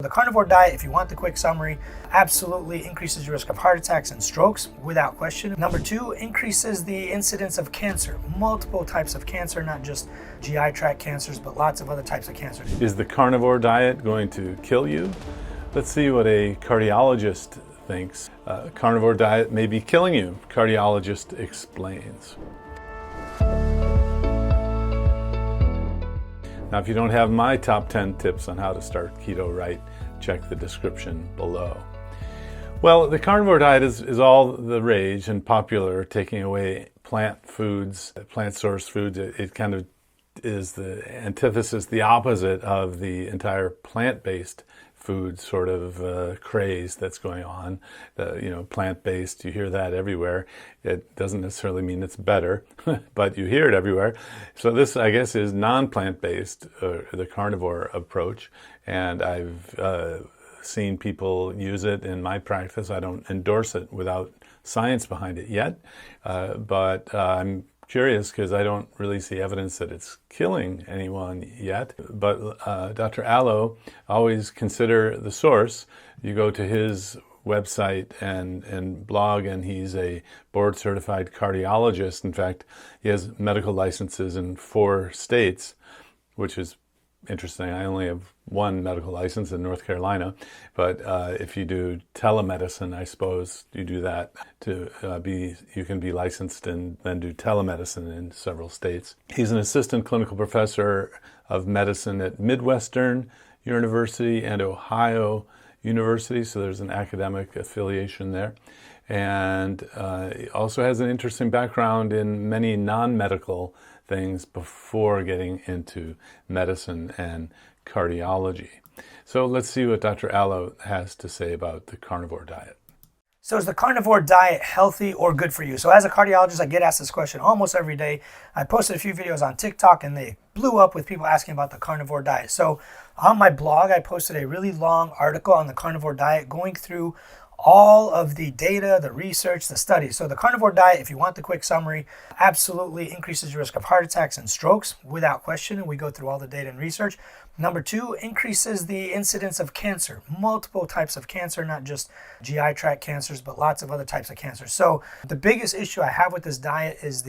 The carnivore diet, if you want the quick summary, absolutely increases your risk of heart attacks and strokes without question. Number two, increases the incidence of cancer, multiple types of cancer, not just GI tract cancers, but lots of other types of cancer. Is the carnivore diet going to kill you? Let's see what a cardiologist thinks. Carnivore diet may be killing you, cardiologist explains. Now, if you don't have my top 10 tips on how to start keto right, check the description below. Well, the carnivore diet is all the rage and popular, taking away plant foods, plant source foods. It kind of is the antithesis, the opposite of the entire plant-based food sort of craze that's going on. Plant-based, you hear that everywhere. It doesn't necessarily mean it's better, but you hear it everywhere. So this, I guess, is non-plant-based, the carnivore approach. And I've seen people use it in my practice. I don't endorse it without science behind it yet, but I'm curious because I don't really see evidence that it's killing anyone yet. But Dr. Allo, always consider the source. You go to his website and blog, and he's a board-certified cardiologist. In fact, he has medical licenses in 4 states, which is interesting. I only have 1 medical license in North Carolina, but if you do telemedicine, I suppose you do that to you can be licensed and then do telemedicine in several states. He's an assistant clinical professor of medicine at Midwestern University and Ohio University, so there's an academic affiliation there. And he also has an interesting background in many non-medical things before getting into medicine and cardiology. So let's see what Dr. Allo has to say about the carnivore diet. So is the carnivore diet healthy or good for you? So as a cardiologist, I get asked this question almost every day. I posted a few videos on TikTok and they blew up with people asking about the carnivore diet. So on my blog, I posted a really long article on the carnivore diet going through all of the data, the research, the studies. So the carnivore diet, if you want the quick summary, absolutely increases your risk of heart attacks and strokes without question. And we go through all the data and research. Number two, increases the incidence of cancer, multiple types of cancer, not just GI tract cancers, but lots of other types of cancer. So the biggest issue I have with this diet is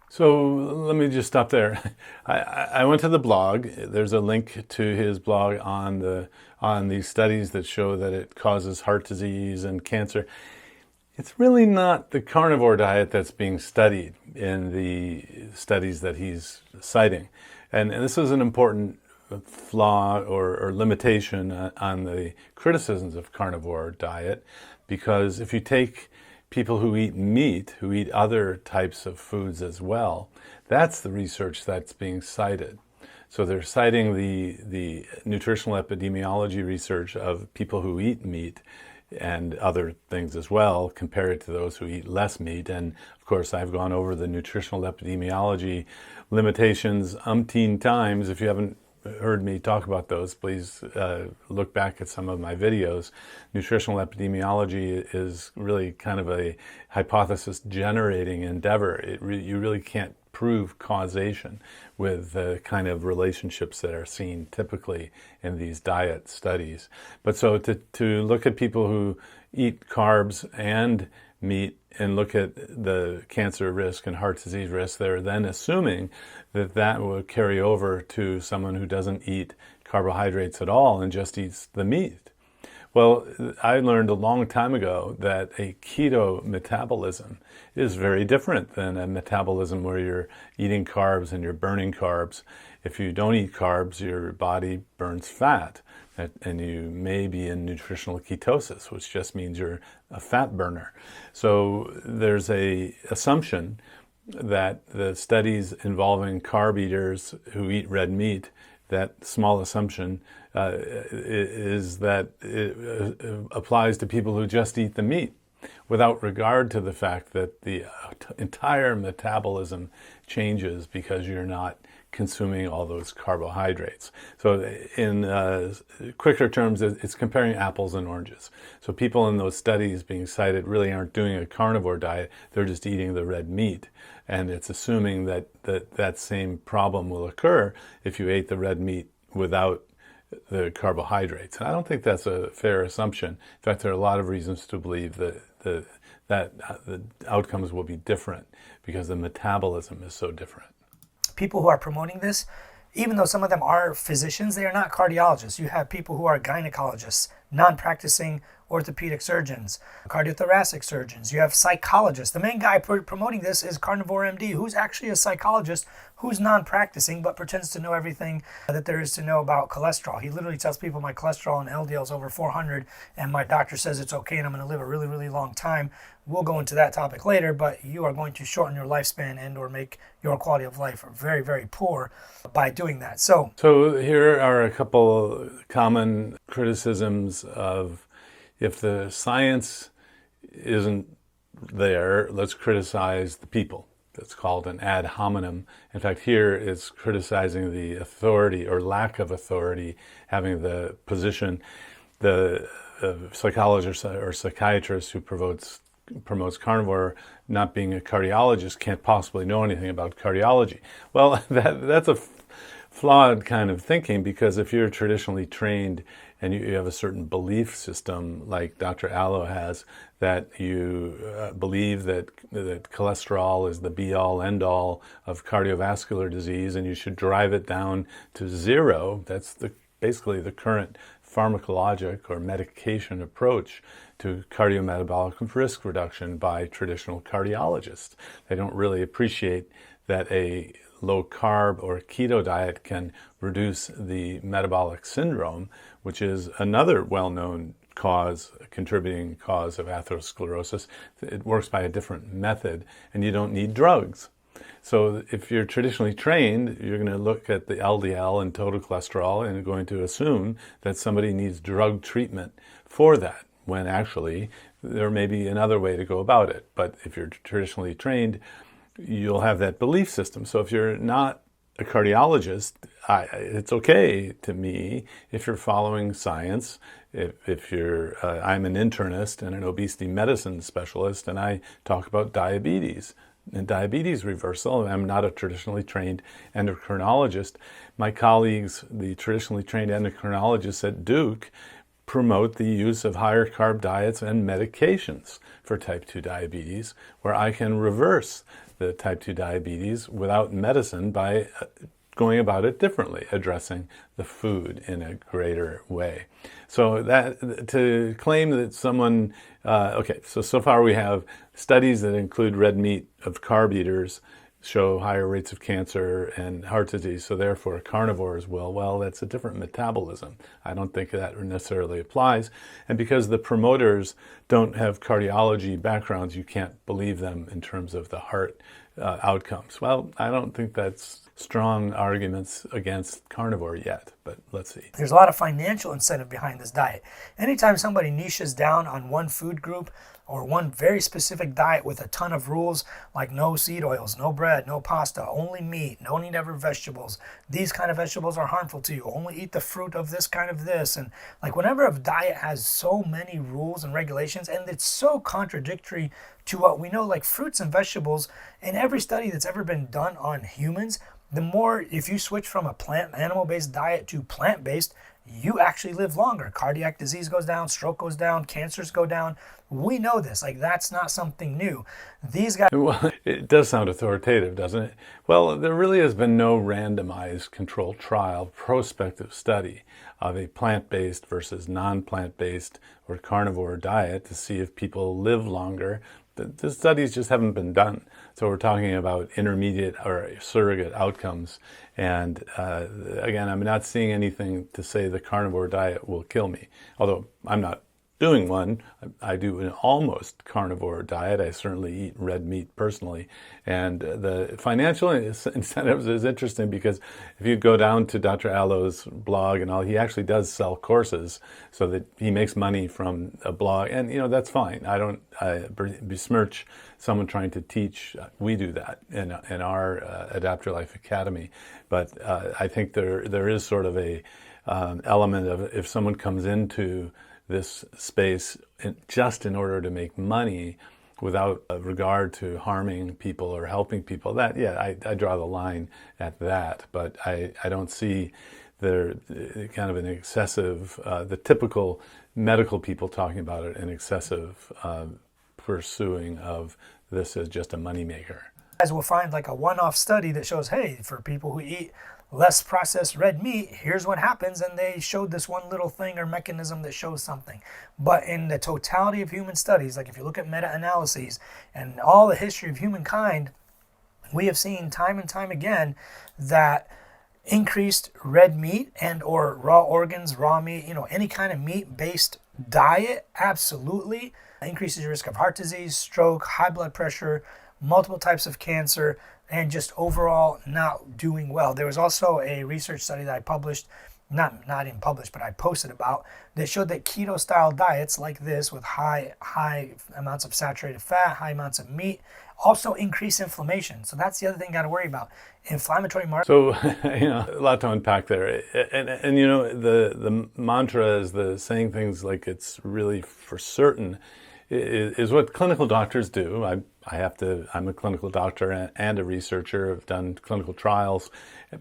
So let me just stop there. I went to the blog. There's a link to his blog on these studies that show that it causes heart disease and cancer. It's really not the carnivore diet that's being studied in the studies that he's citing. And this is an important flaw or limitation on the criticisms of carnivore diet, because if you take people who eat meat, who eat other types of foods as well, that's the research that's being cited. So they're citing the nutritional epidemiology research of people who eat meat and other things as well, compared to those who eat less meat. And of course, I've gone over the nutritional epidemiology limitations umpteen times. If you haven't heard me talk about those, please look back at some of my videos. Nutritional epidemiology is really kind of a hypothesis generating endeavor. You really can't prove causation with the kind of relationships that are seen typically in these diet studies. But so to look at people who eat carbs and meat and look at the cancer risk and heart disease risk, they're then assuming that that will carry over to someone who doesn't eat carbohydrates at all and just eats the meat. Well, I learned a long time ago that a keto metabolism is very different than a metabolism where you're eating carbs and you're burning carbs. If you don't eat carbs, your body burns fat, and you may be in nutritional ketosis, which just means you're a fat burner. So there's a assumption that the studies involving carb eaters who eat red meat, that small assumption is that it applies to people who just eat the meat, without regard to the fact that the entire metabolism changes because you're not consuming all those carbohydrates. So in quicker terms, it's comparing apples and oranges. So people in those studies being cited really aren't doing a carnivore diet, they're just eating the red meat. And it's assuming that that same problem will occur if you ate the red meat without the carbohydrates. And I don't think that's a fair assumption. In fact, there are a lot of reasons to believe that the outcomes will be different because the metabolism is so different. People who are promoting this, even though some of them are physicians, they are not cardiologists. You have people who are gynecologists, non-practicing orthopedic surgeons, cardiothoracic surgeons. You have psychologists. The main guy promoting this is Carnivore MD, who's actually a psychologist who's non-practicing but pretends to know everything that there is to know about cholesterol. He literally tells people my cholesterol and LDL is over 400 and my doctor says it's okay and I'm going to live a really, really long time. We'll go into that topic later, but you are going to shorten your lifespan and or make your quality of life very, very poor by doing that. So here are a couple common criticisms of if the science isn't there, let's criticize the people. That's called an ad hominem. In fact, here it's criticizing the authority or lack of authority having the position. The psychologist or psychiatrist who promotes carnivore, not being a cardiologist, can't possibly know anything about cardiology. Well, that's a flawed kind of thinking, because if you're traditionally trained and you have a certain belief system like Dr. Allo has, that you believe that cholesterol is the be-all, end-all of cardiovascular disease and you should drive it down to zero, that's basically the current pharmacologic or medication approach to cardiometabolic risk reduction by traditional cardiologists. They don't really appreciate that a low-carb or keto diet can reduce the metabolic syndrome, which is another well-known contributing cause of atherosclerosis. It works by a different method, and you don't need drugs. So if you're traditionally trained, you're going to look at the LDL and total cholesterol and you're going to assume that somebody needs drug treatment for that, when actually there may be another way to go about it. But if you're traditionally trained, you'll have that belief system. So if you're not a cardiologist, it's okay to me if you're following science. If you're, I'm an internist and an obesity medicine specialist, and I talk about diabetes and diabetes reversal. I'm not a traditionally trained endocrinologist. My colleagues, the traditionally trained endocrinologists at Duke, promote the use of higher carb diets and medications for type 2 diabetes, where I can reverse the type 2 diabetes without medicine by going about it differently, addressing the food in a greater way. So that to claim that someone, so far we have studies that include red meat of carb eaters show higher rates of cancer and heart disease, so therefore carnivores will. Well, that's a different metabolism. I don't think that necessarily applies. And because the promoters don't have cardiology backgrounds, you can't believe them in terms of the heart outcomes. Well, I don't think that's strong arguments against carnivore yet, but let's see. There's a lot of financial incentive behind this diet. Anytime somebody niches down on one food group or one very specific diet with a ton of rules, like no seed oils, no bread, no pasta, only meat, don't eat ever vegetables, these kind of vegetables are harmful to you, only eat the fruit of this kind of this, and like whenever a diet has so many rules and regulations and it's so contradictory to what we know, like fruits and vegetables, in every study that's ever been done on humans, the more, if you switch from a animal-based diet to plant-based, you actually live longer. Cardiac disease goes down, stroke goes down, cancers go down. We know this. Like, that's not something new. These guys... Well, it does sound authoritative, doesn't it? Well, there really has been no randomized controlled trial, prospective study of a plant-based versus non-plant-based or carnivore diet to see if people live longer. The studies just haven't been done. So we're talking about intermediate or surrogate outcomes. And again, I'm not seeing anything to say the carnivore diet will kill me. Although I'm not doing one. I do an almost carnivore diet. I certainly eat red meat personally. And the financial incentives is interesting because if you go down to Dr. Allo's blog and all, he actually does sell courses so that he makes money from a blog. And, you know, that's fine. I don't besmirch someone trying to teach. We do that in our Adapt Your Life Academy. But I think there is sort of a element of if someone comes into this space just in order to make money without regard to harming people or helping people, that, yeah, I draw the line at that. But I don't see they're kind of an excessive, the typical medical people talking about it, an excessive pursuing of this as just a moneymaker. Guys will find like a one-off study that shows, hey, for people who eat less processed red meat, here's what happens, and they showed this one little thing or mechanism that shows something. But in the totality of human studies, like if you look at meta-analyses and all the history of humankind, we have seen time and time again that increased red meat and or raw organs, raw meat, any kind of meat-based diet absolutely increases your risk of heart disease, stroke, high blood pressure, multiple types of cancer, and just overall not doing well. There was also a research study that I published, not even published, but I posted about, that showed that keto style diets like this with high amounts of saturated fat, high amounts of meat, also increase inflammation. So that's the other thing you got to worry about. Inflammatory markers. So, a lot to unpack there. And the mantra is the saying things like it's really for certain is what clinical doctors do. I'm a clinical doctor and a researcher. I've done clinical trials,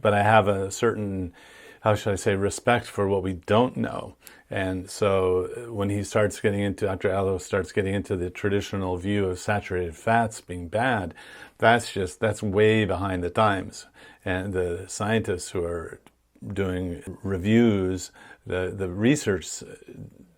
but I have a certain, how should I say, respect for what we don't know. And so when Dr. Allo starts getting into the traditional view of saturated fats being bad, that's way behind the times. And the scientists who are doing reviews, the research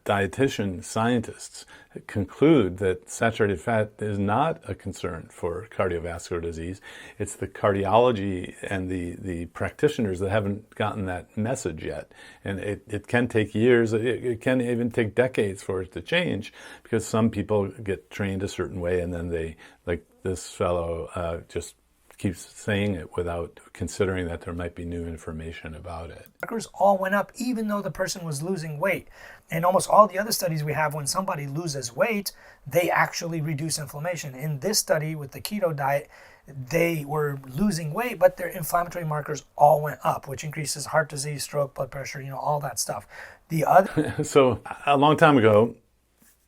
dietitian scientists conclude that saturated fat is not a concern for cardiovascular disease. It's the cardiology and the practitioners that haven't gotten that message yet. And it can take years, it can even take decades for it to change, because some people get trained a certain way and then they, like this fellow, just keeps saying it without considering that there might be new information about it. Markers all went up even though the person was losing weight. And almost all the other studies we have, when somebody loses weight, they actually reduce inflammation. In this study with the keto diet, they were losing weight, but their inflammatory markers all went up, which increases heart disease, stroke, blood pressure, all that stuff. The other So a long time ago,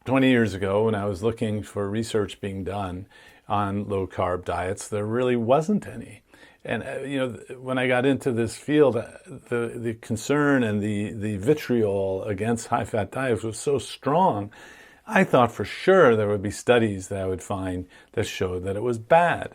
20 years ago, when I was looking for research being done on low-carb diets, there really wasn't any. And when I got into this field, the concern and the vitriol against high-fat diets was so strong, I thought for sure there would be studies that I would find that showed that it was bad.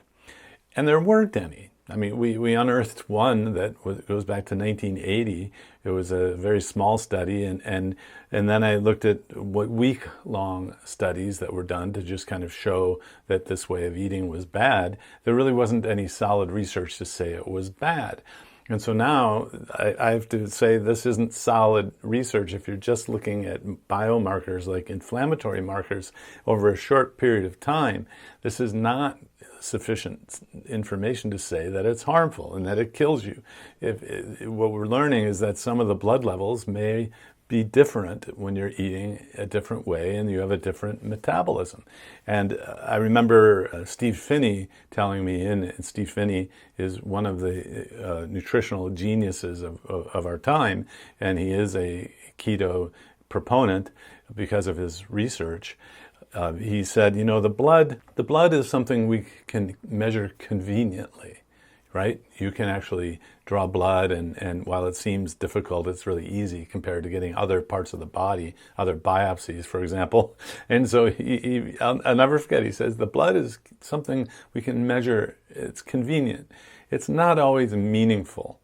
And there weren't any. I mean, we unearthed one that goes back to 1980. It was a very small study, and then I looked at what week-long studies that were done to just kind of show that this way of eating was bad. There really wasn't any solid research to say it was bad. And so now I have to say this isn't solid research. If you're just looking at biomarkers like inflammatory markers over a short period of time, this is not sufficient information to say that it's harmful and that it kills you. What we're learning is that some of the blood levels may be different when you're eating a different way and you have a different metabolism. And I remember Steve Phinney telling me, and Steve Phinney is one of the nutritional geniuses of our time, and he is a keto proponent because of his research. He said, the blood is something we can measure conveniently, right? You can actually draw blood, and while it seems difficult, it's really easy compared to getting other parts of the body, other biopsies, for example. And so I'll never forget, he says, the blood is something we can measure. It's convenient. It's not always meaningful.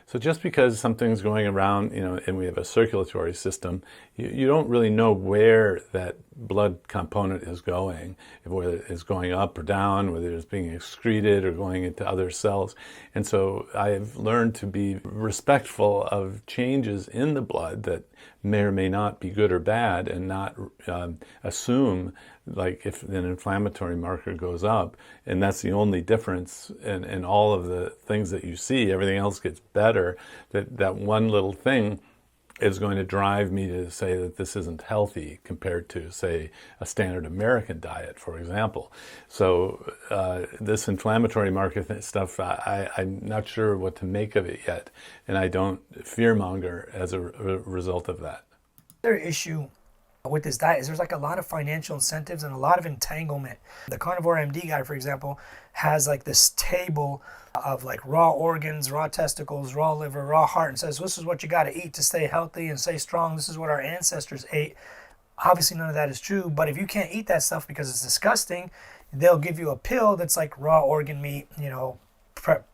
So just because something's going around, and we have a circulatory system, you don't really know where that blood component is going, whether it's going up or down, whether it's being excreted or going into other cells. And so I've learned to be respectful of changes in the blood that may or may not be good or bad, and not assume, like if an inflammatory marker goes up and that's the only difference in all of the things that you see, everything else gets better, that one little thing is going to drive me to say that this isn't healthy compared to, say, a standard American diet, for example. So this inflammatory marker stuff, I'm not sure what to make of it yet, and I don't fearmonger as a result of that. Another issue with this diet is there's like a lot of financial incentives and a lot of entanglement. The Carnivore MD guy, for example, has like this table of like raw organs, raw testicles, raw liver, raw heart, and says this is what you got to eat to stay healthy and stay strong. This is what our ancestors ate. Obviously none of that is true, but if you can't eat that stuff because it's disgusting, they'll give you a pill that's like raw organ meat,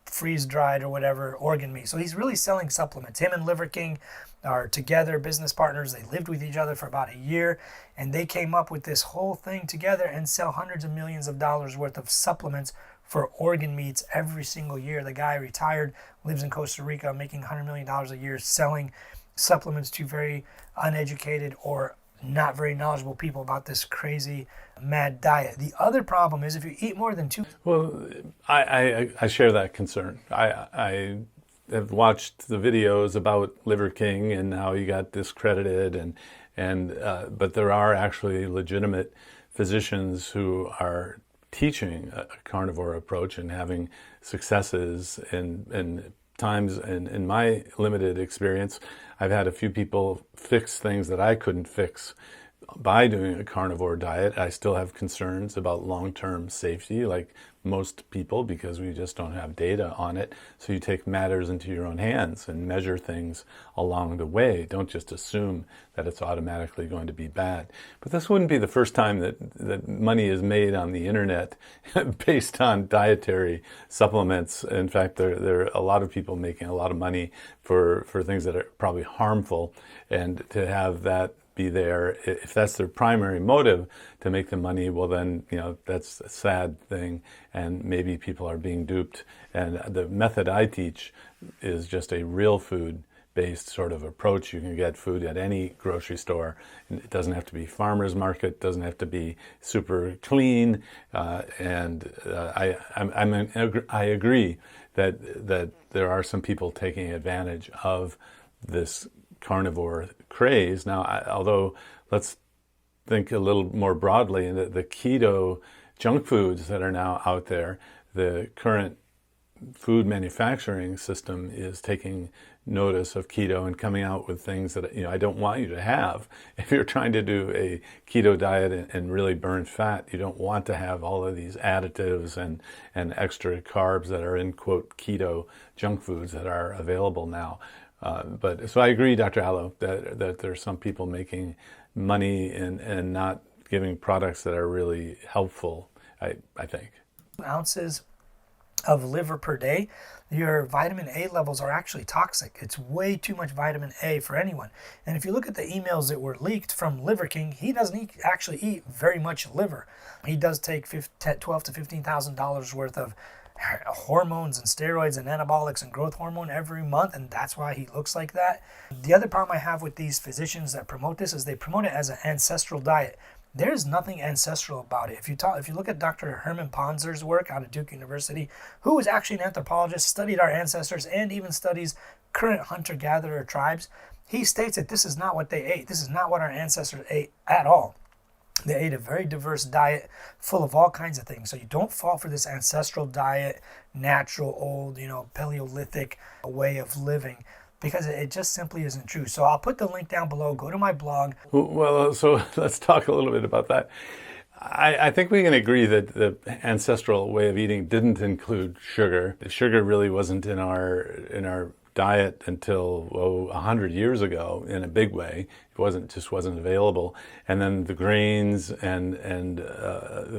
freeze dried or whatever organ meat. So he's really selling supplements. Him and Liver King are together, business partners. They lived with each other for about a year, and they came up with this whole thing together and sell hundreds of millions of dollars worth of supplements for organ meats every single year. The guy retired, lives in Costa Rica, making $100 million a year selling supplements to very uneducated or not very knowledgeable people about this crazy mad diet. The other problem is if you eat more than two. Well, I share that concern. I have watched the videos about Liver King and how he got discredited, but there are actually legitimate physicians who are teaching a carnivore approach and having successes in times. In my limited experience, I've had a few people fix things that I couldn't fix by doing a carnivore diet. I still have concerns about long-term safety, like most people, because we just don't have data on it. So you take matters into your own hands and measure things along the way. Don't just assume that it's automatically going to be bad. But this wouldn't be the first time that money is made on the internet based on dietary supplements. In fact, there are a lot of people making a lot of money for things that are probably harmful, and to have that be there, if that's their primary motive to make the money, well then, that's a sad thing, and maybe people are being duped. And the method I teach is just a real food based sort of approach. You can get food at any grocery store, and it doesn't have to be farmer's market, doesn't have to be super clean, and I agree that there are some people taking advantage of this carnivore craze. Now, although let's think a little more broadly, in the keto junk foods that are now out there, the current food manufacturing system is taking notice of keto and coming out with things that I don't want you to have. If you're trying to do a keto diet and really burn fat, you don't want to have all of these additives and extra carbs that are in quote keto junk foods that are available now. So I agree, Dr. Allo, that there's some people making money and not giving products that are really helpful, I think. Ounces of liver per day, your vitamin A levels are actually toxic. It's way too much vitamin A for anyone. And if you look at the emails that were leaked from Liver King, he doesn't actually eat very much liver. He does take $12,000 to $15,000 worth of hormones and steroids and anabolics and growth hormone every month, and that's why he looks like that. The other problem I have with these physicians that promote this is they promote it as an ancestral diet. There's nothing ancestral about it. If you look at Dr. Herman Ponzer's work out of Duke University, who was actually an anthropologist, studied our ancestors, and even studies current hunter-gatherer tribes, he states that this is not what they ate. This is not what our ancestors ate at all. They ate a very diverse diet full of all kinds of things. So you don't fall for this ancestral diet, natural, old, Paleolithic way of living, because it just simply isn't true. So I'll put the link down below. Go to my blog. Well, so let's talk a little bit about that. I think we can agree that the ancestral way of eating didn't include sugar. The sugar really wasn't in our diet until 100 years ago in a big way. It just wasn't available. And then the grains and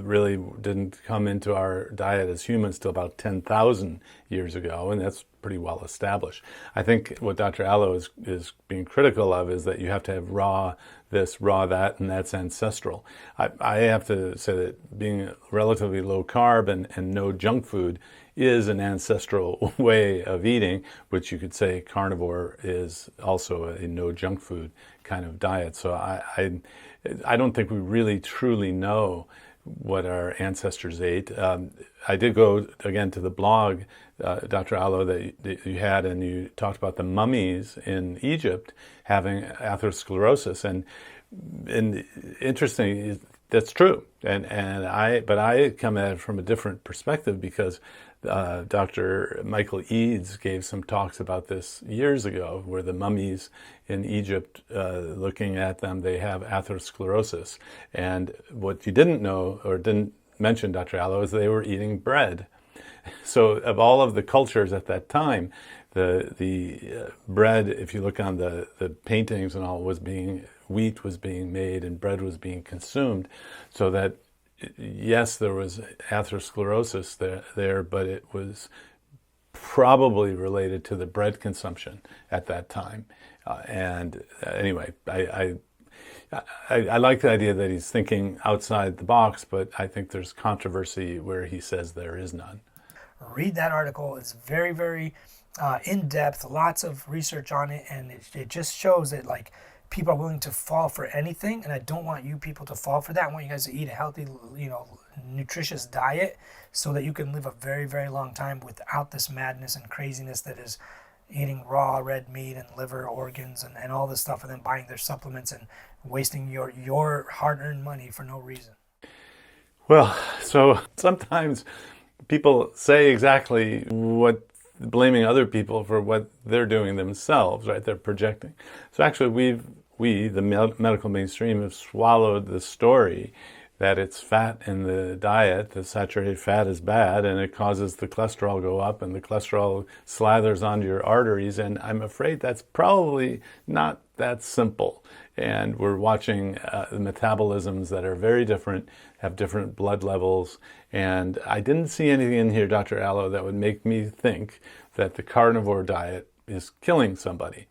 really didn't come into our diet as humans till about 10,000 years ago, and that's pretty well established. I think what Dr. Allo is being critical of is that you have to have raw this, raw that, and that's ancestral. I have to say that being relatively low carb and no junk food is an ancestral way of eating, which you could say carnivore is also a no junk food kind of diet. So I don't think we really truly know what our ancestors ate. I did go again to the blog, Dr. Allo, that you had, and you talked about the mummies in Egypt having atherosclerosis, and interesting, that's true. But I come at it from a different perspective, because Dr. Michael Eads gave some talks about this years ago, where the mummies in Egypt, looking at them, they have atherosclerosis. And what you didn't know or didn't mention, Dr. Allo, is they were eating bread. So of all of the cultures at that time, the bread, if you look on the paintings and all, wheat was being made and bread was being consumed, so that yes, there was atherosclerosis there, but it was probably related to the bread consumption at that time. Anyway, I like the idea that he's thinking outside the box, but I think there's controversy where he says there is none. Read that article. It's very, very in-depth, lots of research on it, and it just shows that like people are willing to fall for anything, and I don't want you people to fall for that. I want you guys to eat a healthy, nutritious diet so that you can live a very, very long time without this madness and craziness that is eating raw red meat and liver organs and all this stuff, and then buying their supplements and wasting your hard-earned money for no reason. Well, so sometimes people say exactly what, blaming other people for what they're doing themselves, right? They're projecting. So actually we, the medical mainstream, have swallowed the story that it's fat in the diet, that saturated fat is bad, and it causes the cholesterol go up, and the cholesterol slathers onto your arteries, and I'm afraid that's probably not that simple. And we're watching metabolisms that are very different, have different blood levels, and I didn't see anything in here, Dr. Allo, that would make me think that the carnivore diet is killing somebody.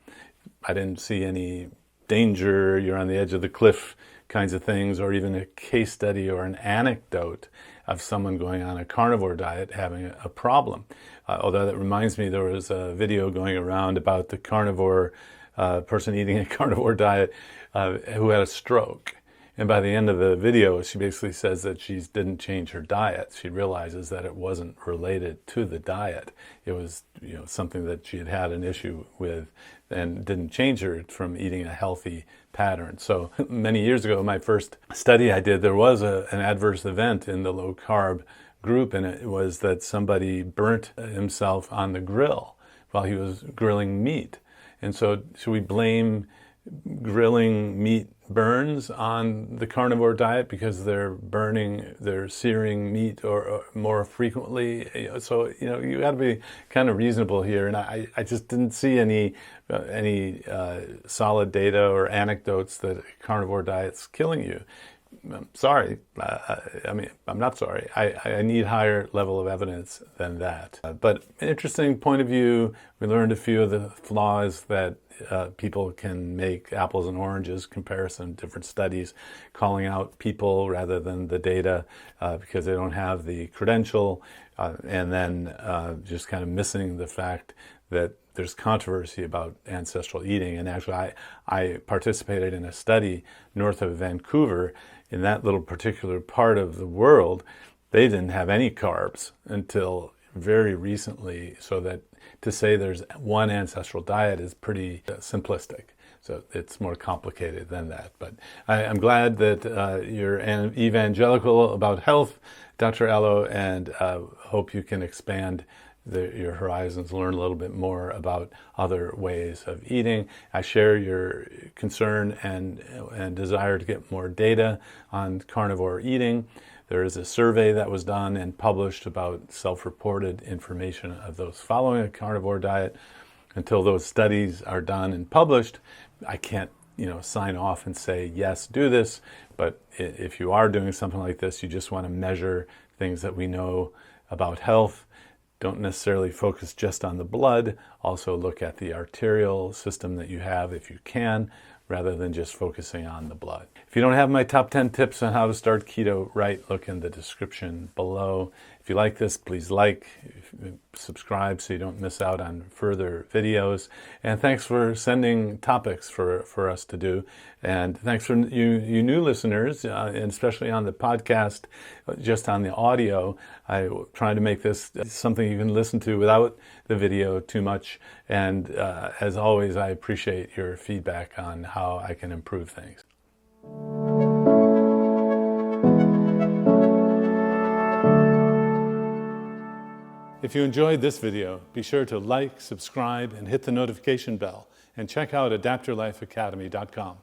I didn't see any danger, you're on the edge of the cliff kinds of things, or even a case study or an anecdote of someone going on a carnivore diet having a problem. Although that reminds me, there was a video going around about the carnivore person eating a carnivore diet who had a stroke. And by the end of the video, she basically says that she didn't change her diet. She realizes that it wasn't related to the diet. It was, something that she had had an issue with, and didn't change her from eating a healthy pattern. So many years ago, my first study I did, there was an adverse event in the low-carb group, and it was that somebody burnt himself on the grill while he was grilling meat. And so should we blame grilling meat burns on the carnivore diet because they're searing meat or more frequently? So you got to be kind of reasonable here, and I just didn't see any solid data or anecdotes that carnivore diet's killing you. I'm sorry. I'm not sorry. I need higher level of evidence than that. But interesting point of view. We learned a few of the flaws that people can make apples and oranges comparison, different studies, calling out people rather than the data because they don't have the credential, and then just kind of missing the fact that there's controversy about ancestral eating. And actually, I participated in a study north of Vancouver. In that little particular part of the world, they didn't have any carbs until very recently, so that to say there's one ancestral diet is pretty simplistic. So it's more complicated than that. But I'm glad that you're evangelical about health, Dr. Allo, and hope you can expand your horizons, learn a little bit more about other ways of eating. I share your concern and desire to get more data on carnivore eating. There is a survey that was done and published about self-reported information of those following a carnivore diet. Until those studies are done and published, I can't sign off and say, yes, do this. But if you are doing something like this, you just want to measure things that we know about health. Don't necessarily focus just on the blood. Also look at the arterial system that you have if you can, rather than just focusing on the blood. If you don't have my top 10 tips on how to start keto right, look in the description below. If you like this, please subscribe so you don't miss out on further videos. And thanks for sending topics for us to do. And thanks for you new listeners, and especially on the podcast, just on the audio. I'm trying to make this something you can listen to without the video too much. And as always, I appreciate your feedback on how I can improve things. If you enjoyed this video, be sure to like, subscribe, and hit the notification bell, and check out adaptyourlifeacademy.com.